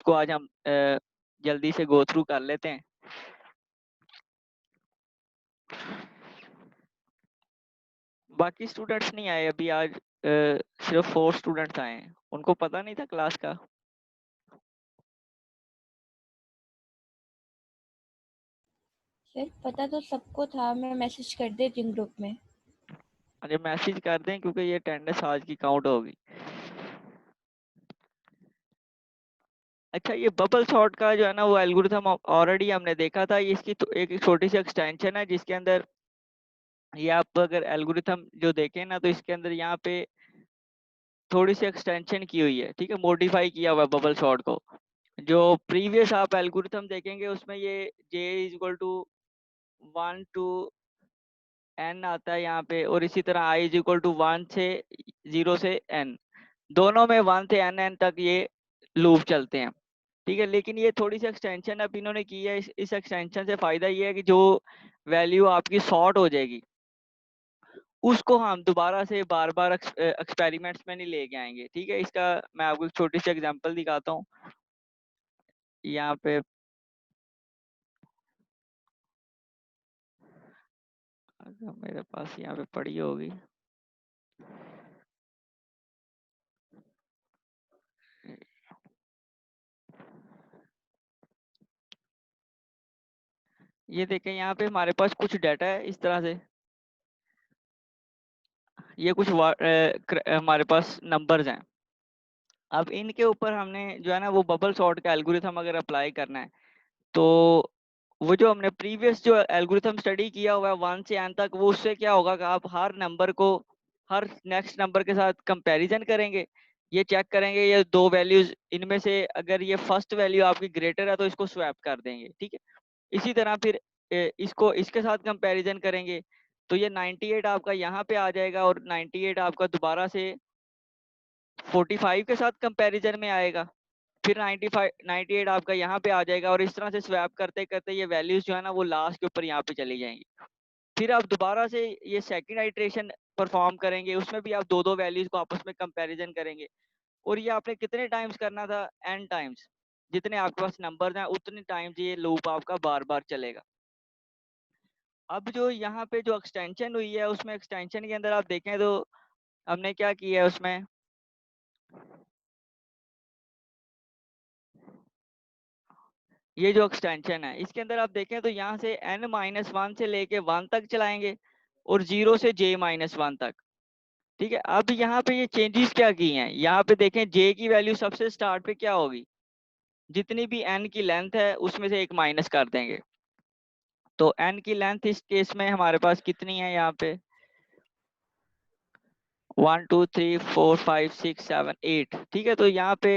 को आज हम जल्दी से गो थ्रू कर लेते हैं। बाकी स्टूडेंट्स नहीं आए अभी आज, सिर्फ 4 स्टूडेंट्स आए हैं, उनको पता नहीं था क्लास का। सर पता तो सबको था, मैं मैसेज कर देती हूँ ग्रुप में। अरे मैसेज कर दें क्योंकि ये अटेंडेंस आज की काउंट होगी। अच्छा, ये बबल सॉर्ट का जो है ना वो एल्गोरिथम ऑलरेडी हमने देखा था। ये इसकी तो एक छोटी सी एक्सटेंशन है जिसके अंदर ये आप अगर एल्गोरिथम जो देखें ना तो इसके अंदर यहाँ पे थोड़ी सी एक्सटेंशन की हुई है, ठीक है, मॉडिफाई किया हुआ है बबल सॉर्ट को। जो प्रीवियस आप एल्गोरिथम देखेंगे उसमें ये j is equal to 1 to n आता है यहाँ पे, और इसी तरह i इज इक्वल टू 1 से 0 से n, दोनों में 1 से n तक ये लूप चलते हैं, ठीक है। लेकिन ये थोड़ी सी एक्सटेंशन अब इन्होंने की है। इस एक्सटेंशन से फायदा ये है कि जो वैल्यू आपकी सॉर्ट हो जाएगी उसको हम दोबारा से बार बार एक्सपेरिमेंट्स में नहीं लेके आएंगे, ठीक है। इसका मैं आपको एक छोटी सी एग्जांपल दिखाता हूँ यहाँ पे। अगर मेरे पास यहाँ पे पड़ी होगी, ये देखें यहाँ पे हमारे पास कुछ डाटा है इस तरह से। ये कुछ हमारे पास नंबर्स हैं। अब इनके ऊपर हमने जो है ना वो बबल सॉर्ट का एल्गोरिथम अगर अप्लाई करना है तो वो जो हमने प्रीवियस जो एल्गोरिथम स्टडी किया हुआ है 1 से n तक, वो उससे क्या होगा कि आप हर नंबर को हर नेक्स्ट नंबर के साथ कंपैरिजन करेंगे। ये चेक करेंगे ये दो वैल्यूज इनमें से अगर ये फर्स्ट वैल्यू आपकी ग्रेटर है तो इसको स्वैप कर देंगे, ठीक है। इसी तरह फिर इसको इसके साथ कंपैरिजन करेंगे तो ये 98 आपका यहाँ पे आ जाएगा और 98 आपका दोबारा से 45 के साथ कंपैरिजन में आएगा। फिर 95 98 आपका यहाँ पे आ जाएगा और इस तरह से स्वैप करते करते ये वैल्यूज जो है ना वो लास्ट के ऊपर यहाँ पे चली जाएंगी। फिर आप दोबारा से ये सेकंड आइट्रेशन परफॉर्म करेंगे, उसमें भी आप दो दो वैल्यूज को आपस में कंपैरिजन करेंगे। और ये आपने कितने टाइम्स करना था? n times. जितने आपके पास नंबर हैं उतने टाइम्स ये लूप आपका बार बार चलेगा। अब जो यहाँ पे जो एक्सटेंशन हुई है उसमें एक्सटेंशन के अंदर आप देखें तो हमने क्या किया है उसमें, ये जो एक्सटेंशन है इसके अंदर आप देखें तो यहाँ से n-1 से लेके 1 तक चलाएंगे और 0 से j-1 तक, ठीक है। अब यहाँ पे ये चेंजेस क्या की हैं, यहाँ पे देखें j की वैल्यू सबसे स्टार्ट पे क्या होगी, जितनी भी n की लेंथ है उसमें से एक माइनस कर देंगे। तो n की लेंथ इस केस में हमारे पास कितनी है यहाँ पे, 1 2 3 4 5 6 7 8, ठीक है। तो यहाँ पे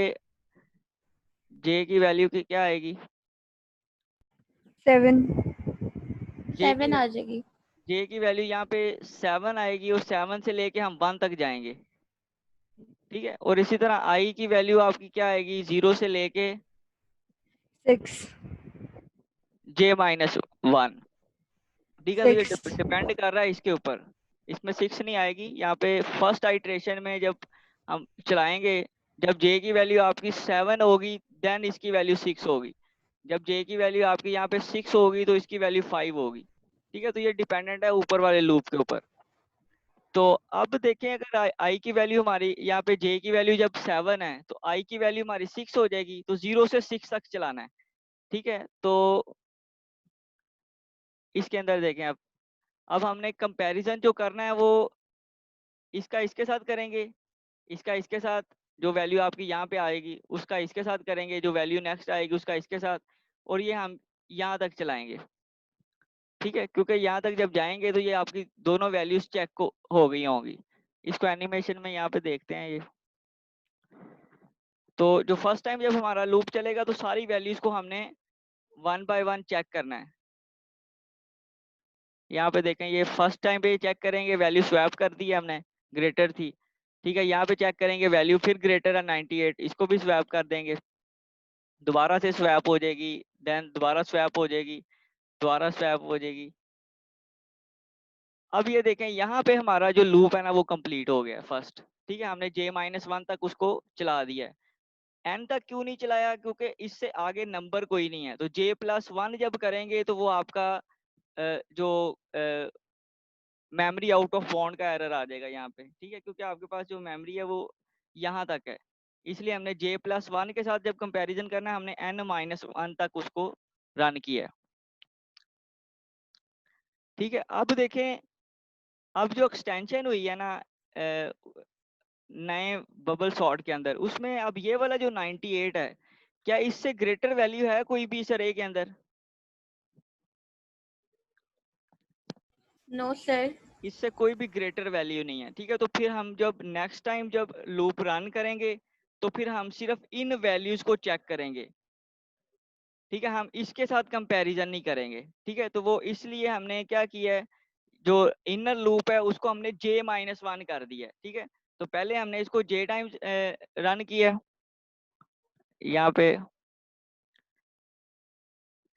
j की वैल्यू की क्या आएगी, 7 j की 7 आ जाएगी। j की वैल्यू यहाँ पे 7 आएगी और 7 से लेके हम 1 तक जाएंगे, ठीक है। और इसी तरह i की वैल्यू आपकी क्या आएगी, 0 से लेके 6 j-1, ठीक है। तो ये 6 डिपेंड कर रहा है इसके ऊपर, इसमें 6 नहीं आएगी यहाँ पे। फर्स्ट आइट्रेशन में जब हम चलाएंगे, जब j की वैल्यू आपकी 7 होगी देन इसकी वैल्यू 6 होगी। जब j की वैल्यू आपकी यहाँ पे 6 होगी तो इसकी वैल्यू 5 होगी, ठीक है। तो ये डिपेंडेंट है ऊपर वाले लूप के ऊपर। तो अब देखें अगर i की वैल्यू हमारी यहाँ पे j की वैल्यू जब 7 है तो i की वैल्यू हमारी 6 हो जाएगी, तो 0 से 6 तक चलाना है, ठीक है। तो इसके अंदर देखें अब हमने कंपैरिजन जो करना है वो इसका इसके साथ करेंगे, इसका इसके साथ, जो वैल्यू आपकी यहाँ पे आएगी उसका इसके साथ करेंगे, जो वैल्यू नेक्स्ट आएगी उसका इसके साथ, और ये हम यहाँ तक चलाएंगे, ठीक है। क्योंकि यहाँ तक जब जाएंगे तो ये आपकी दोनों वैल्यूज चेक हो गई होंगी। इसको एनिमेशन में यहाँ पे देखते हैं ये। तो जो फर्स्ट टाइम जब हमारा लूप चलेगा तो सारी वैल्यूज को हमने 1 बाय 1 चेक करना है। यहाँ पे देखें ये फर्स्ट टाइम पे चेक करेंगे, वैल्यू स्वैप कर दी है हमने, ग्रेटर थी, ठीक है। यहाँ पे चेक करेंगे वैल्यू फिर ग्रेटर है 98, इसको भी स्वैप कर देंगे, दोबारा से स्वैप हो जाएगी, देन दोबारा स्वैप हो जाएगी, दोबारा स्वैप हो जाएगी। अब ये देखें यहाँ पे हमारा जो लूप है ना वो कंप्लीट हो गया फर्स्ट, ठीक है। हमने j-1 तक उसको चला दिया है। n तक क्यों नहीं चलाया, क्योंकि इससे आगे नंबर कोई नहीं है। तो j+1 जब करेंगे तो वो आपका जो मेमोरी आउट ऑफ बाउंड का एरर आ जाएगा यहाँ पे, ठीक है, क्योंकि आपके पास जो मेमोरी है वो यहाँ तक है। इसलिए हमने j+1 के साथ जब कंपैरिजन करना है, हमने n-1 तक उसको रन किया है, ठीक है। अब देखें, अब जो एक्सटेंशन हुई है ना नए बबल सॉर्ट के अंदर, उसमें अब ये वाला जो 98 है, क्या इससे ग्रेटर वैल्यू है कोई भी इस अरे के अंदर? No sir. इससे कोई भी ग्रेटर वैल्यू नहीं है, ठीक है। तो फिर हम जब नेक्स्ट टाइम जब लूप रन करेंगे तो फिर हम सिर्फ इन वैल्यूज को चेक करेंगे, ठीक है, हम इसके साथ कंपैरिजन नहीं करेंगे, ठीक है। तो वो इसलिए हमने क्या किया है, जो इनर लूप है उसको हमने j-1 कर दिया है, ठीक है। तो पहले हमने इसको j टाइम्स रन किया यहाँ पे,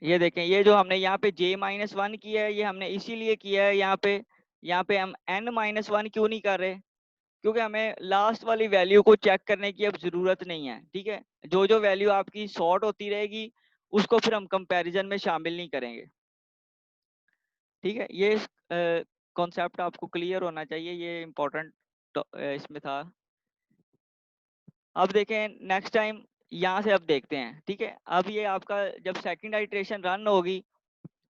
ये देखें, ये जो हमने यहाँ पे j-1 किया है, ये हमने इसीलिए किया है। यहाँ पे हम n-1 क्यों नहीं कर रहे, क्योंकि हमें लास्ट वाली वैल्यू को चेक करने की अब जरूरत नहीं है, ठीक है। जो जो वैल्यू आपकी सॉर्ट होती रहेगी उसको फिर हम कंपैरिजन में शामिल नहीं करेंगे, ठीक है। ये कॉन्सेप्ट आपको क्लियर होना चाहिए, ये इम्पोर्टेंट इसमें था। अब देखें नेक्स्ट टाइम, यहाँ से अब देखते हैं, ठीक है। अब ये आपका जब सेकंड आइट्रेशन रन होगी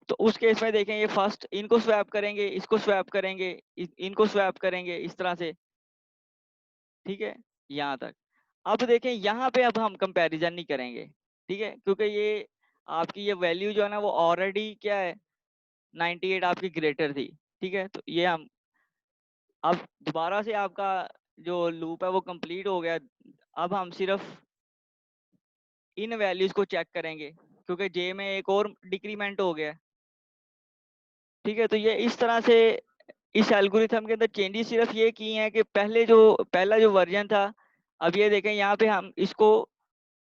तो उस केस में देखें, ये फर्स्ट इनको स्वैप करेंगे, इसको स्वैप करेंगे, इनको स्वैप करेंगे, इस तरह से, ठीक है, यहाँ तक। अब देखें यहाँ पे अब हम कंपैरिजन नहीं करेंगे, ठीक है, क्योंकि ये आपकी ये वैल्यू जो है ना वो ऑलरेडी क्या है, 98 आपकी ग्रेटर थी, ठीक है। तो ये हम अब दोबारा से आपका जो लूप है वो कंप्लीट हो गया। अब हम सिर्फ इन वैल्यूज को चेक करेंगे, क्योंकि जे में एक और डिक्रीमेंट हो गया, ठीक है। तो ये इस तरह से इस एल्गोरिथम के अंदर चेंजेस सिर्फ ये की हैं कि पहला जो वर्जन था, अब ये देखें यहाँ पे हम इसको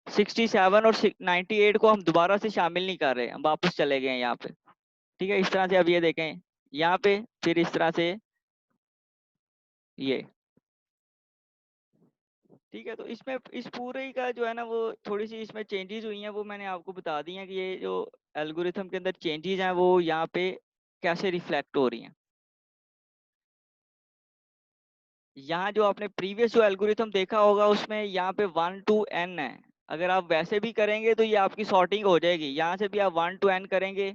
67 और 98 को हम दोबारा से शामिल नहीं कर रहे, हम वापस चले गए हैं यहाँ पे, ठीक है। इस तरह से अब ये देखें यहाँ पे, फिर इस तरह से ये, ठीक है। तो इसमें इस पूरे का जो है ना वो थोड़ी सी इसमें चेंजेस हुई हैं, वो मैंने आपको बता दी हैं कि ये जो एल्गोरिथम के अंदर चेंजेस हैं वो यहाँ पे कैसे रिफ्लेक्ट हो रही हैं। यहाँ जो आपने प्रीवियस जो एल्गोरिथम देखा होगा उसमें यहाँ पे 1 to n है, अगर आप वैसे भी करेंगे तो ये आपकी सॉर्टिंग हो जाएगी, यहाँ से भी आप 1 to n करेंगे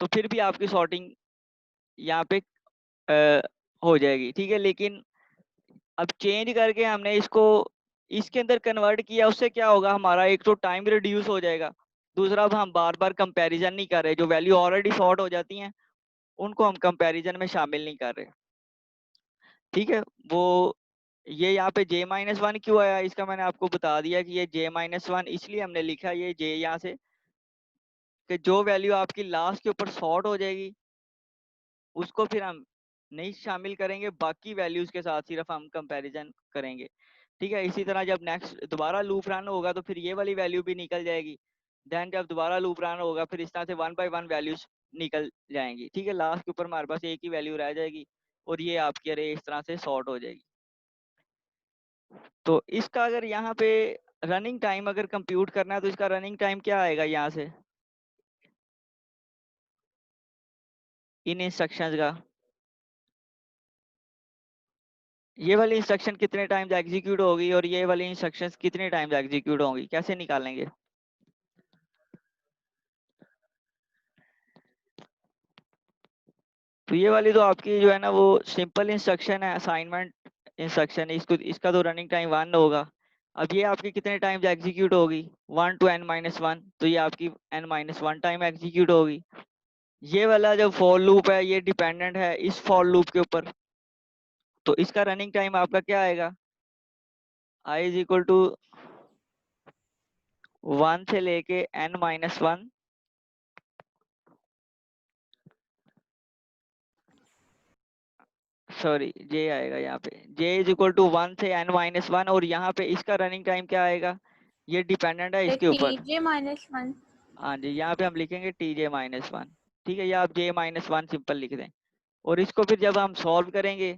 तो फिर भी आपकी सॉर्टिंग यहाँ पे हो जाएगी, ठीक है। लेकिन अब चेंज करके हमने इसको इसके अंदर कन्वर्ट किया, उससे क्या होगा, हमारा एक तो टाइम रिड्यूस हो जाएगा, दूसरा अब हम बार बार कंपैरिजन नहीं कर रहे, जो वैल्यू ऑलरेडी सॉर्ट हो जाती हैं उनको हम कंपैरिजन में शामिल नहीं कर रहे, ठीक है। वो ये यहाँ पे j-1 क्यों आया, इसका मैंने आपको बता दिया कि ये j-1 इसलिए हमने लिखा ये j यहाँ से, कि जो वैल्यू आपकी लास्ट के ऊपर सॉर्ट हो जाएगी उसको फिर हम नहीं शामिल करेंगे, बाकी वैल्यूज के साथ सिर्फ हम कंपैरिजन करेंगे, ठीक है। इसी तरह जब नेक्स्ट दोबारा लूप रन होगा तो फिर ये वाली वैल्यू भी निकल जाएगी, देन जब दोबारा लूप रन होगा फिर इस तरह से 1 by 1 वैल्यूज निकल जाएंगी, ठीक है। लास्ट के ऊपर हमारे पास एक ही वैल्यू रह जाएगी और ये आपकी अरे इस तरह से सॉर्ट हो जाएगी। तो इसका अगर यहाँ पे रनिंग टाइम अगर कंप्यूट करना है तो इसका रनिंग टाइम क्या आएगा यहाँ से इन इंस्ट्रक्शंस का, ये वाली इंस्ट्रक्शन कितने टाइम्स एग्जीक्यूट होगी और ये वाली इंस्ट्रक्शंस कितने टाइम्स एग्जीक्यूट होंगी, कैसे निकालेंगे? तो ये वाली तो आपकी जो है ना वो सिंपल इंस्ट्रक्शन है, असाइनमेंट इंस्ट्रक्शन, इसको इसका तो रनिंग टाइम 1 होगा। अब ये आपकी कितने टाइम्स एग्जीक्यूट होगी, 1 to n-1, तो ये आपकी n-1 टाइम एग्जीक्यूट होगी। ये वाला जो फॉर लूप है ये डिपेंडेंट है इस फॉर लूप के ऊपर, तो इसका रनिंग टाइम आपका क्या आएगा, i इज इक्वल टू 1 से लेके n-1, सॉरी j आएगा यहाँ पे, j इज इक्वल टू 1 से n-1, और यहाँ पे इसका रनिंग टाइम क्या आएगा, ये डिपेंडेंट है इसके ऊपर। tj-1। हाँ जी, यहाँ पे हम लिखेंगे tj-1, ठीक है, या आप j-1 सिंपल लिख दें। और इसको फिर जब हम सॉल्व करेंगे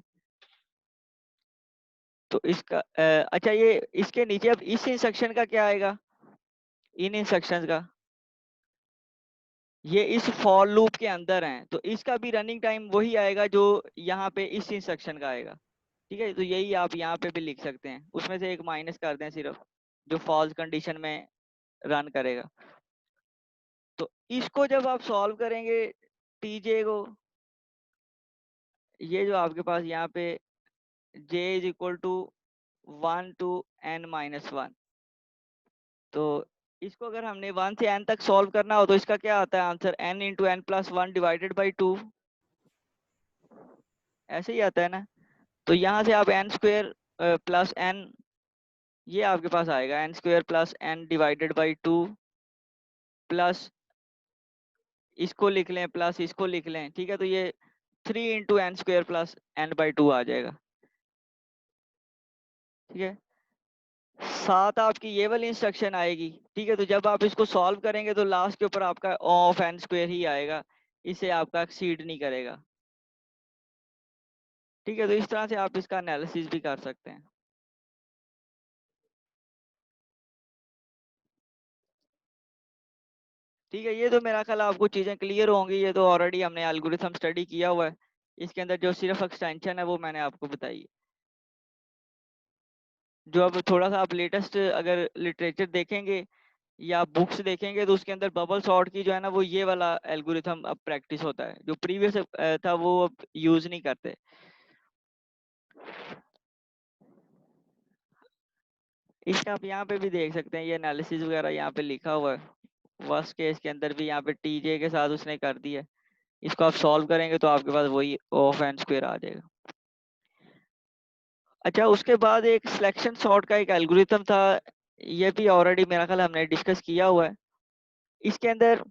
तो इसका अच्छा, ये इसके नीचे अब इस इंस्ट्रक्शन का क्या आएगा, इन इंस्ट्रक्शंस का, ये इस फॉर लूप के अंदर हैं, तो इसका भी रनिंग टाइम वही आएगा जो यहाँ पे इस इंस्ट्रक्शन का आएगा। ठीक है, तो यही आप यहाँ पे भी लिख सकते हैं, उसमें से एक माइनस कर दें सिर्फ, जो फॉल्स कंडीशन में रन करेगा। तो इसको जब आप सॉल्व करेंगे टीजे को, ये जो आपके पास यहाँ पे j is equal to 1 to n-1, तो इसको अगर हमने 1 से n तक सॉल्व करना हो तो इसका क्या आता है answer, n into n plus one divided by 2, ऐसे ही आता है ना। तो यहाँ से आप n स्क्वेयर प्लस n, ये आपके पास आएगा n square plus n divided by 2, plus इसको लिख लें प्लस इसको लिख लें, ठीक है, तो ये 3 into n square plus n/2 आ जाएगा। ठीक है, साथ आपकी ये वाली इंस्ट्रक्शन आएगी। ठीक है, तो जब आप इसको सॉल्व करेंगे तो लास्ट के ऊपर आपका ऑफ एन स्क्वेयर ही आएगा, इसे आपका एक्सीड नहीं करेगा। ठीक है, तो इस तरह से आप इसका एनालिसिस भी कर सकते हैं। ठीक है, ये तो मेरा ख्याल आपको चीज़ें क्लियर होंगी, ये तो ऑलरेडी हमने एल्गोरिथम स्टडी किया हुआ है, इसके अंदर जो सिर्फ एक्सटेंशन है वो मैंने आपको बताई है। जो अब थोड़ा सा आप लेटेस्ट अगर लिटरेचर देखेंगे या बुक्स देखेंगे तो उसके अंदर बबल सॉर्ट की जो है ना वो ये वाला एल्गोरिथम अब प्रैक्टिस होता है, जो प्रीवियस था वो अब यूज नहीं करते। इसका आप यहाँ पे भी देख सकते हैं, ये एनालिसिस वगैरह यहाँ पे लिखा हुआ है, वर्स्ट केस के अंदर भी यहाँ पे टीजे के साथ उसने कर दिया है। इसको आप सॉल्व करेंगे तो आपके पास वही ऑफ एन स्क्वायर आ जाएगा। अच्छा, उसके बाद एक सिलेक्शन सॉर्ट का एक एल्गोरिथम था, ये भी ऑलरेडी मेरा ख्याल हमने डिस्कस किया हुआ है। इसके अंदर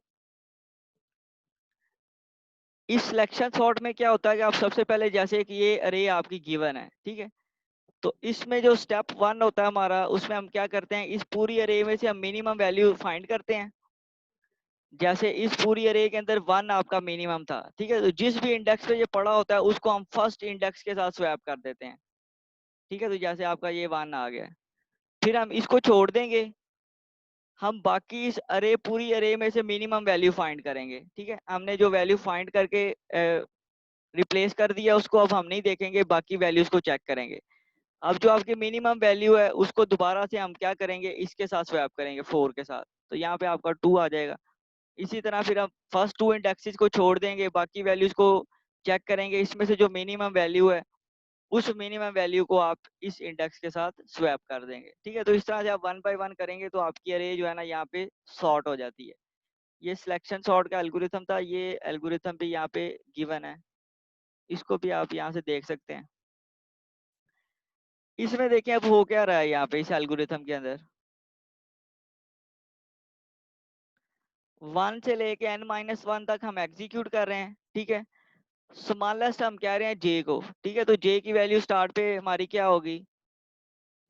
इस सिलेक्शन सॉर्ट में क्या होता है कि आप सबसे पहले जैसे कि ये अरे आपकी गिवन है, ठीक है, तो इसमें जो स्टेप 1 होता है हमारा, उसमें हम क्या करते हैं, इस पूरी अरे में से हम मिनिमम वैल्यू फाइंड करते हैं। जैसे इस पूरी अरे के अंदर 1 आपका मिनिमम था, ठीक है, तो जिस भी इंडेक्स पे ये पड़ा होता है उसको हम फर्स्ट इंडेक्स के साथ स्वैप कर देते हैं। ठीक है, तो जैसे आपका ये 1 आ गया, फिर हम इसको छोड़ देंगे, हम बाकी इस अरे पूरी अरे में से मिनिमम वैल्यू फाइंड करेंगे। ठीक है, हमने जो वैल्यू फाइंड करके रिप्लेस कर दिया उसको अब हम नहीं देखेंगे, बाकी वैल्यूज को चेक करेंगे। अब जो आपकी मिनिमम वैल्यू है उसको दोबारा से हम क्या करेंगे, इसके साथ स्वैप करेंगे 4 के साथ, तो यहाँ पे आपका 2 आ जाएगा। इसी तरह फिर हम फर्स्ट 2 इंडेक्सेस को छोड़ देंगे, बाकी वैल्यूज को चेक करेंगे, इसमें से जो मिनिमम वैल्यू है उस मिनिमम वैल्यू को आप इस इंडेक्स के साथ स्वैप कर देंगे। ठीक है, तो इस तरह से आप 1 बाय 1 करेंगे तो आपकी अरे जो है ना यहाँ पे सॉर्ट हो जाती है। ये सिलेक्शन सॉर्ट का एल्गोरिथम था, ये एल्गोरिथम भी यहाँ पे गिवन है, इसको भी आप यहाँ से देख सकते हैं। इसमें देखें अब हो क्या रहा है यहाँ पे इस एल्गोरिथम के अंदर, 1 से लेके n-1 तक हम एग्जीक्यूट कर रहे हैं। ठीक है, स्मॉलेस्ट हम कह रहे हैं जे को। ठीक है, तो जे की वैल्यू स्टार्ट पे हमारी क्या होगी,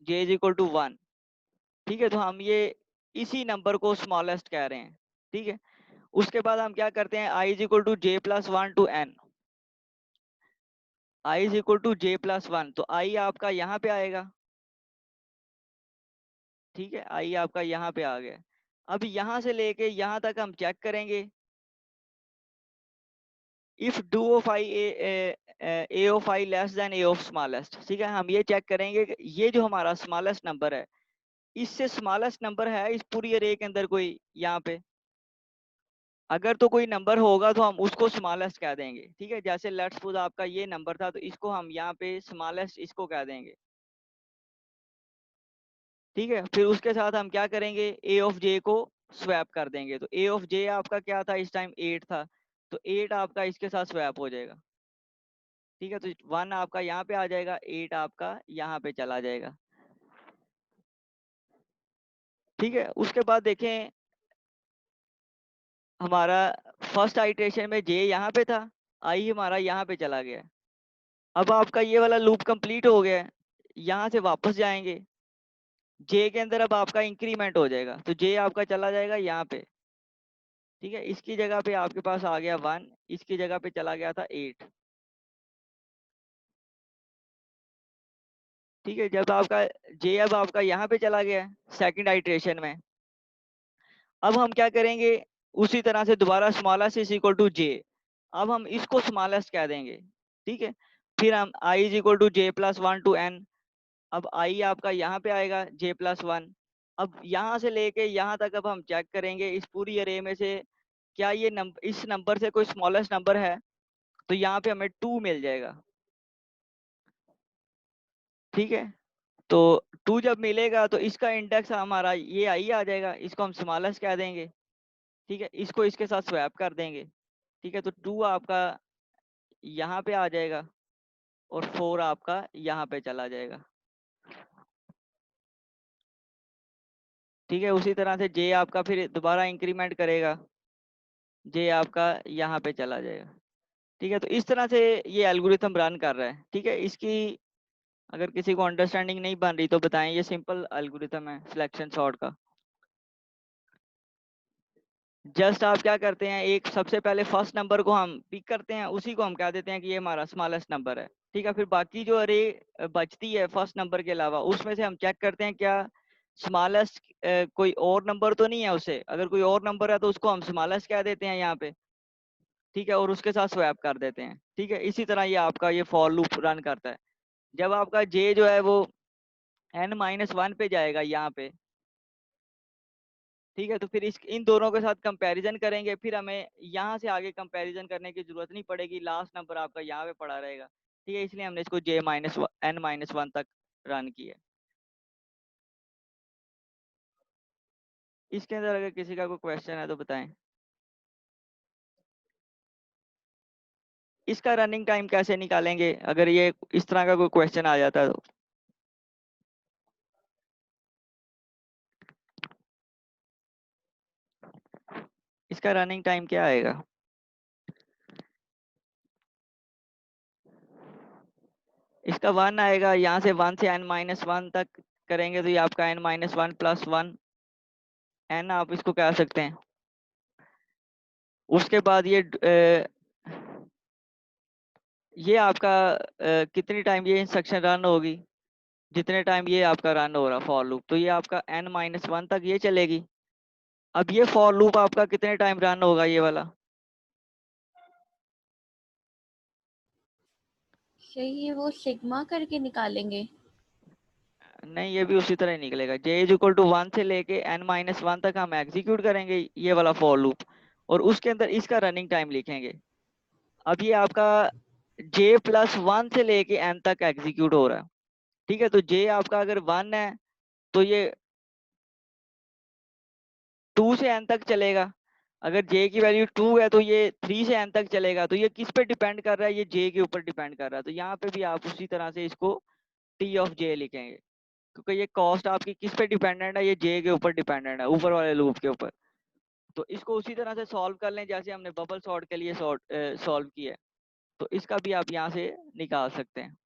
जे इज इक्वल टू 1। ठीक है, तो हम ये इसी नंबर को स्मॉलेस्ट कह रहे हैं। ठीक है, उसके बाद हम क्या करते हैं, I is equal to J plus one to N, I is equal to J plus one, तो आई आपका यहाँ पे आएगा। ठीक है, आई आपका यहाँ पे आ गया। अब यहाँ से लेके यहाँ तक हम चेक करेंगे, if do of I A of I less than A of smallest. ठीक है, हम ये चेक करेंगे कि ये जो हमारा स्मॉलेस्ट नंबर है, इससे स्मॉलेस्ट नंबर है इस पूरी अरे के अंदर कोई यहाँ पे, अगर तो कोई नंबर होगा तो हम उसको स्मॉलेस्ट कह देंगे। ठीक है, जैसे लेट्स सपोज आपका ये नंबर था तो इसको हम यहाँ पे स्मॉलेस्ट इसको कह देंगे। ठीक है, फिर उसके साथ हम क्या करेंगे, ए ऑफ जे को स्वैप कर देंगे, तो ए ऑफ जे आपका क्या था इस टाइम 8 था, तो 8 आपका इसके साथ स्वैप हो जाएगा। ठीक है, तो 1 आपका यहाँ पे आ जाएगा, 8 आपका यहाँ पे चला जाएगा। ठीक है, उसके बाद देखें हमारा फर्स्ट आइट्रेशन में जे यहाँ पे था, आई हमारा यहाँ पे चला गया। अब आपका ये वाला लूप कंप्लीट हो गया है, यहाँ से वापस जाएंगे, जे के अंदर अब आपका इंक्रीमेंट हो जाएगा, तो जे आपका चला जाएगा यहाँ पे। ठीक है, इसकी जगह पे आपके पास आ गया 1, इसकी जगह पे चला गया था 8। ठीक है, जब आपका जे अब आपका यहाँ पे चला गया सेकंड आइट्रेशन में, अब हम क्या करेंगे, उसी तरह से दोबारा स्मॉलेस्ट इज इक्वल टू जे, अब हम इसको स्मॉलेस्ट कह देंगे। ठीक है, फिर हम I is equal to J plus one to N, अब आई आपका यहाँ पे आएगा जे प्लस वन। अब यहाँ से लेके यहाँ तक अब हम चेक करेंगे इस पूरी अरे में से क्या ये नंबर, इस नंबर से कोई स्मॉलेस्ट नंबर है, तो यहाँ पे हमें टू मिल जाएगा। ठीक है, तो टू जब मिलेगा तो इसका इंडेक्स हमारा ये आई आ जाएगा, इसको हम स्मॉलेस्ट कह देंगे। ठीक है, इसको इसके साथ स्वैप कर देंगे। ठीक है, तो टू आपका यहाँ पे आ जाएगा और फोर आपका यहाँ पे चला जाएगा। ठीक है, उसी तरह से जे आपका फिर दोबारा इंक्रीमेंट करेगा, जे आपका यहाँ पे चला जाएगा। ठीक है, तो इस तरह से ये एल्गोरिथम रन कर रहा है। ठीक है, इसकी अगर किसी को अंडरस्टैंडिंग नहीं बन रही तो बताएं, ये सिंपल एल्गोरिथम है सिलेक्शन सॉर्ट का। जस्ट आप क्या करते हैं, एक सबसे पहले फर्स्ट नंबर को हम पिक करते हैं, उसी को हम कह देते हैं कि ये हमारा स्मॉलेस्ट नंबर है। ठीक है, फिर बाकी जो अरे बचती है फर्स्ट नंबर के अलावा, उसमें से हम चेक करते हैं क्या स्मॉलेस्ट कोई और नंबर तो नहीं है उससे, अगर कोई और नंबर है तो उसको हम स्मॉलेस्ट कह देते हैं यहाँ पे। ठीक है, और उसके साथ स्वैप कर देते हैं। ठीक है, इसी तरह ये आपका ये फॉर लूप रन करता है। जब आपका जे जो है वो n-1 पे जाएगा यहाँ पे, ठीक है, तो फिर इस इन दोनों के साथ कंपैरिजन करेंगे, फिर हमें यहाँ से आगे कंपैरिजन करने की जरूरत नहीं पड़ेगी, लास्ट नंबर आपका यहाँ पे पड़ा रहेगा। ठीक है, इसलिए हमने इसको n-1 तक रन किया। इसके अंदर अगर किसी का कोई क्वेश्चन है तो बताएं। इसका रनिंग टाइम कैसे निकालेंगे अगर ये इस तरह का कोई क्वेश्चन आ जाता है तो? इसका रनिंग टाइम क्या आएगा? इसका 1 आएगा, यहाँ से 1 से n-1 तक करेंगे तो ये आपका n-1 प्लस 1 n आप इसको कह सकते हैं। उसके बाद ये आपका कितनी टाइम ये इंस्ट्रक्शन रन होगी, जितने टाइम ये आपका रन हो रहा फॉर लूप, तो ये आपका n-1 तक ये चलेगी। अब ये फॉर लूप आपका कितने टाइम रन होगा ये वाला? सही है, वो सिग्मा करके निकालेंगे। नहीं, ये भी उसी तरह ही निकलेगा। j इज इक्वल टू 1 से लेके n-1 तक हम एग्जीक्यूट करेंगे ये वाला फॉर लूप, और उसके अंदर इसका रनिंग टाइम लिखेंगे। अब ये आपका j प्लस 1 से लेके n तक एग्जीक्यूट हो रहा है। ठीक है, तो j आपका अगर 1 है तो ये 2 से n तक चलेगा, अगर j की वैल्यू 2 है तो ये 3 से n तक चलेगा। तो ये किस पे डिपेंड कर रहा है, ये j के ऊपर डिपेंड कर रहा है। तो यहाँ पे भी आप उसी तरह से इसको t ऑफ j लिखेंगे, क्योंकि ये कॉस्ट आपकी किस पे डिपेंडेंट है, ये j के ऊपर डिपेंडेंट है, ऊपर वाले लूप के ऊपर। तो इसको उसी तरह से सॉल्व कर लें जैसे हमने बबल सॉर्ट के लिए सॉल्व किया है। तो इसका भी आप यहाँ से निकाल सकते हैं।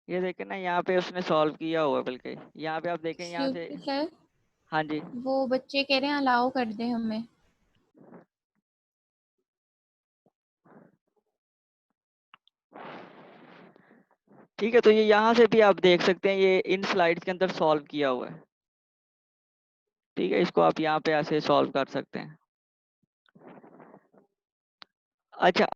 ये देखें ना, यहाँ पे उसने सॉल्व किया हुआ, बल्कि यहाँ पे आप देखें यहाँ से। सर, हाँ जी, वो बच्चे कह रहे हैं अलाउ कर दें हमें। ठीक है, तो ये यहाँ से भी आप देख सकते हैं, ये इन स्लाइड्स के अंदर सॉल्व किया हुआ है। ठीक है, इसको आप यहाँ पे ऐसे सॉल्व कर सकते हैं। अच्छा,